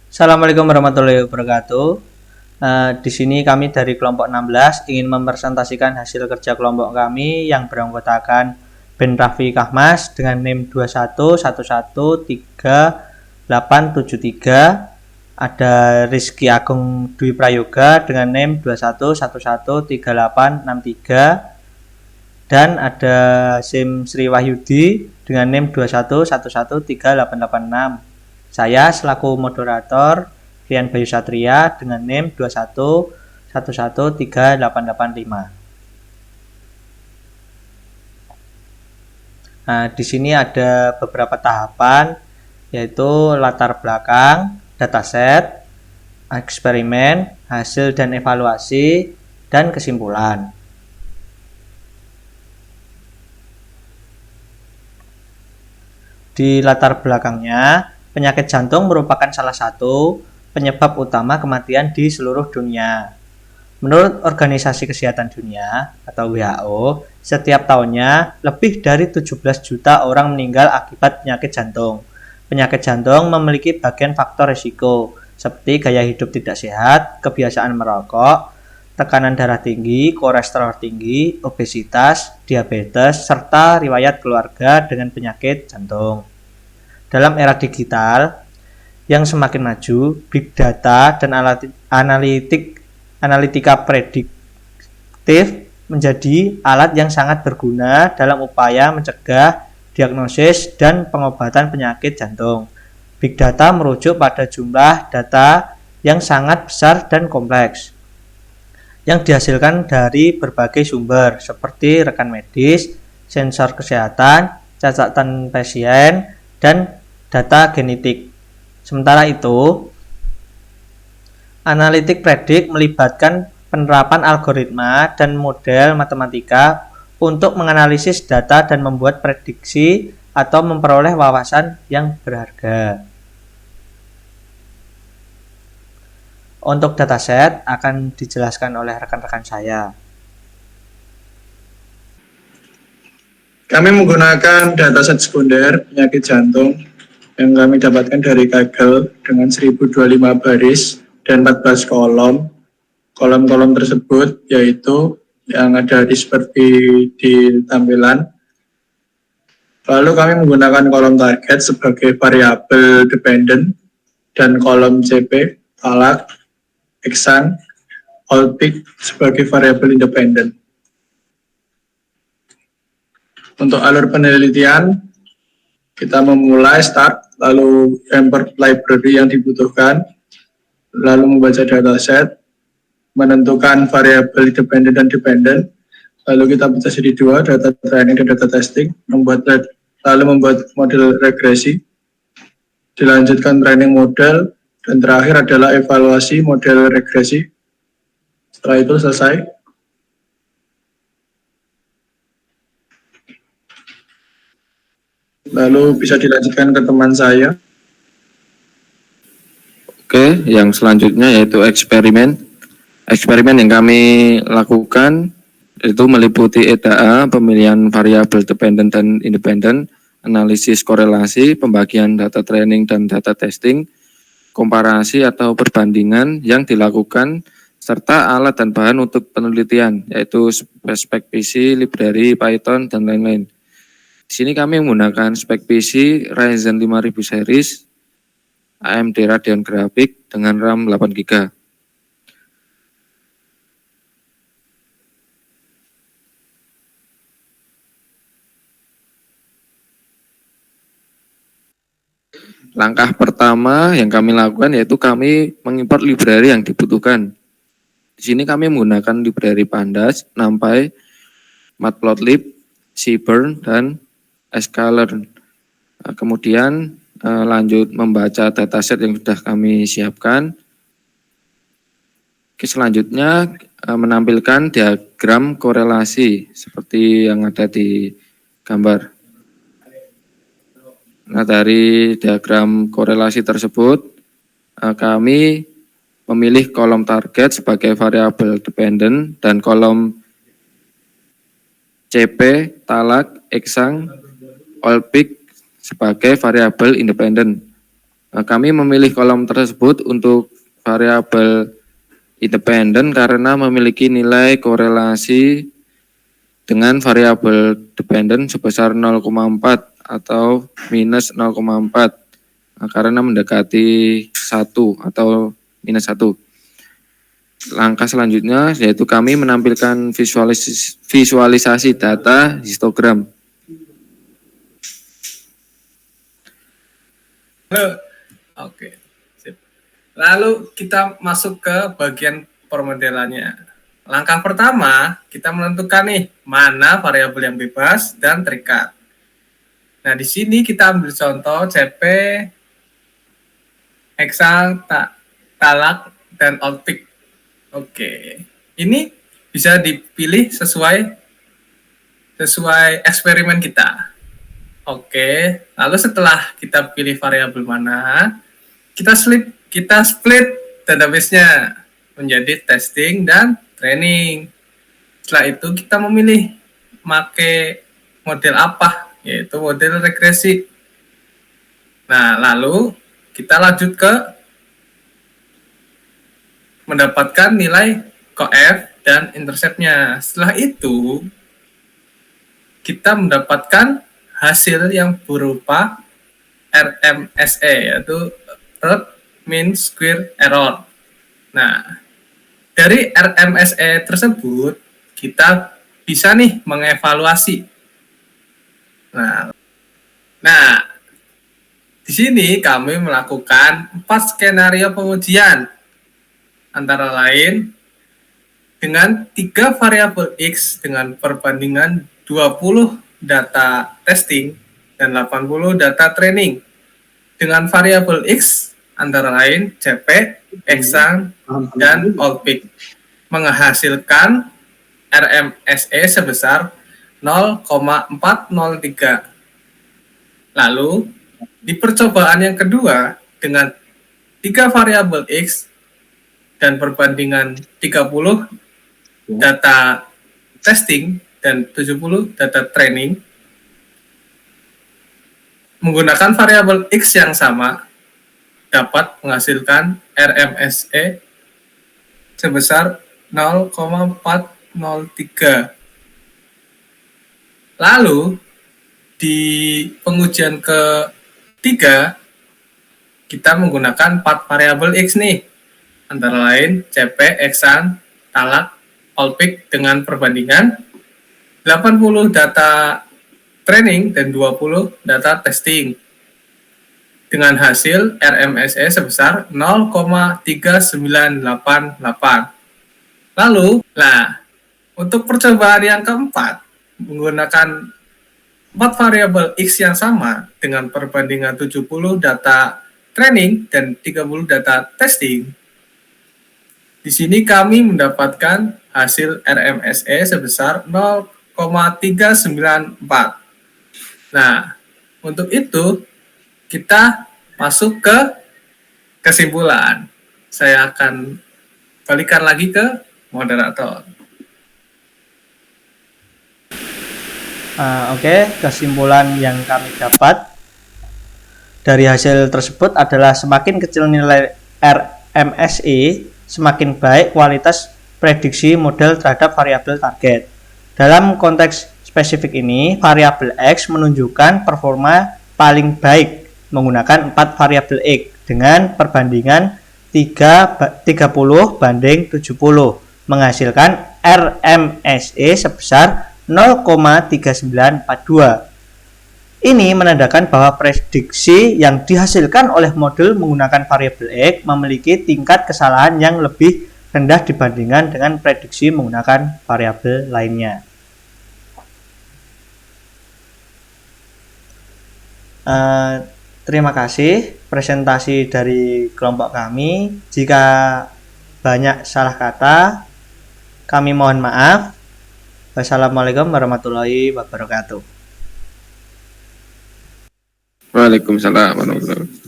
Assalamualaikum warahmatullahi wabarakatuh. Di sini kami dari kelompok 16 ingin mempresentasikan hasil kerja kelompok kami yang beranggotakan Ben Raffi Kahmas dengan NIM 21113873, ada Rizky Agung Dwi Prayoga dengan NIM 21113863, dan ada SIM Sri Wahyudi dengan NIM 21113886. Saya selaku moderator Rian Bayu Satria dengan NIM 21113885. Nah, di sini ada beberapa tahapan, yaitu latar belakang, dataset, eksperimen, hasil dan evaluasi, dan kesimpulan. Di latar belakangnya, penyakit jantung merupakan salah satu penyebab utama kematian di seluruh dunia. Menurut Organisasi Kesehatan Dunia atau WHO, setiap tahunnya lebih dari 17 juta orang meninggal akibat penyakit jantung. Penyakit jantung memiliki bagian faktor risiko, seperti gaya hidup tidak sehat, kebiasaan merokok, tekanan darah tinggi, kolesterol tinggi, obesitas, diabetes, serta riwayat keluarga dengan penyakit jantung. Dalam era digital yang semakin maju, big data dan analitika prediktif menjadi alat yang sangat berguna dalam upaya mencegah, diagnosis, dan pengobatan penyakit jantung. Big data merujuk pada jumlah data yang sangat besar dan kompleks, yang dihasilkan dari berbagai sumber seperti rekan medis, sensor kesehatan, catatan pasien, dan data genetik. Sementara itu, analitik predik melibatkan penerapan algoritma dan model matematika untuk menganalisis data dan membuat prediksi atau memperoleh wawasan yang berharga. Untuk dataset akan dijelaskan oleh rekan-rekan saya. Kami menggunakan dataset sekunder penyakit jantung yang kami dapatkan dari Kaggle dengan 1025 baris dan 14 kolom. Kolom-kolom tersebut yaitu yang ada seperti di tampilan. Lalu kami menggunakan kolom target sebagai variabel dependent dan kolom CP, talak, eksan, all-peak sebagai variabel independent. Untuk alur penelitian, kita memulai start, lalu import library yang dibutuhkan, lalu membaca dataset, menentukan variabel dependent dan dependent, lalu kita pecah jadi dua, data training dan data testing, lalu membuat model regresi, dilanjutkan training model, dan terakhir adalah evaluasi model regresi. Setelah itu selesai. Lalu bisa dilanjutkan ke teman saya. Oke, yang selanjutnya yaitu eksperimen. Eksperimen yang kami lakukan itu meliputi EDA, pemilihan variabel dependent dan independent, analisis korelasi, pembagian data training dan data testing, komparasi atau perbandingan yang dilakukan, serta alat dan bahan untuk penelitian, yaitu spek PC, library, Python, dan lain-lain. Di sini kami menggunakan spek PC Ryzen 5000 series, AMD Radeon Graphics dengan RAM 8 GB. Langkah pertama yang kami lakukan yaitu kami mengimport library yang dibutuhkan. Di sini kami menggunakan library Pandas, NumPy, Matplotlib, Seaborn, dan sklearn. Kemudian lanjut membaca dataset yang sudah kami siapkan. Selanjutnya menampilkan diagram korelasi seperti yang ada di gambar. Nah, dari diagram korelasi tersebut, kami memilih kolom target sebagai variabel dependent dan kolom CP, talak, eksang, all-peak sebagai variabel independent. Kami memilih kolom tersebut untuk variabel independen karena memiliki nilai korelasi dengan variabel dependen sebesar 0,4 atau minus 0,4 karena mendekati 1 atau minus 1. Langkah selanjutnya yaitu kami menampilkan visualisasi data histogram. Oke, sip. Lalu kita masuk ke bagian permodelannya. Langkah pertama, kita menentukan nih mana variabel yang bebas dan terikat. Nah, di sini kita ambil contoh CP, heksang, talak, dan outpick. Oke, ini bisa dipilih sesuai eksperimen kita. Oke, lalu setelah kita pilih variabel mana, kita split database-nya menjadi testing dan training. Setelah itu kita memilih pakai model apa, yaitu model regresi. Nah, lalu kita lanjut ke mendapatkan nilai coef dan intercept-nya. Setelah itu, kita mendapatkan hasil yang berupa RMSE, yaitu Root Mean Square Error. Nah, dari RMSE tersebut, kita bisa nih mengevaluasi. Nah, di sini kami melakukan 4 skenario pengujian. Antara lain, dengan 3 variabel X dengan perbandingan 20 data testing dan 80 data training. Dengan variabel X antara lain CP, heksang, dan outpick menghasilkan RMSE sebesar 0,403. Lalu di percobaan yang kedua dengan 3 variabel X dan perbandingan 30 data testing dan 70 data training menggunakan variabel X yang sama dapat menghasilkan RMSE sebesar 0,403. Lalu di pengujian ketiga kita menggunakan 4 variabel X nih, antara lain CP, heksang, talak, outpick dengan perbandingan 80 data training dan 20 data testing dengan hasil RMSE sebesar 0,3988. Lalu, untuk percobaan yang keempat menggunakan 4 variabel X yang sama dengan perbandingan 70 data training dan 30 data testing. Di sini kami mendapatkan hasil RMSE sebesar 0,394. Nah, untuk itu kita masuk ke kesimpulan. Saya akan balikan lagi ke moderator. Oke, kesimpulan yang kami dapat dari hasil tersebut adalah semakin kecil nilai RMSE, semakin baik kualitas prediksi model terhadap variabel target. Dalam konteks spesifik ini, variabel X menunjukkan performa paling baik menggunakan 4 variabel X dengan perbandingan 30 banding 70, menghasilkan RMSE sebesar 0,3942. Ini menandakan bahwa prediksi yang dihasilkan oleh model menggunakan variabel X memiliki tingkat kesalahan yang lebih rendah dibandingkan dengan prediksi menggunakan variabel lainnya. Terima kasih presentasi dari kelompok kami. Jika banyak salah kata, kami mohon maaf. Wassalamualaikum warahmatullahi wabarakatuh. Waalaikumsalam warahmatullahi wabarakatuh.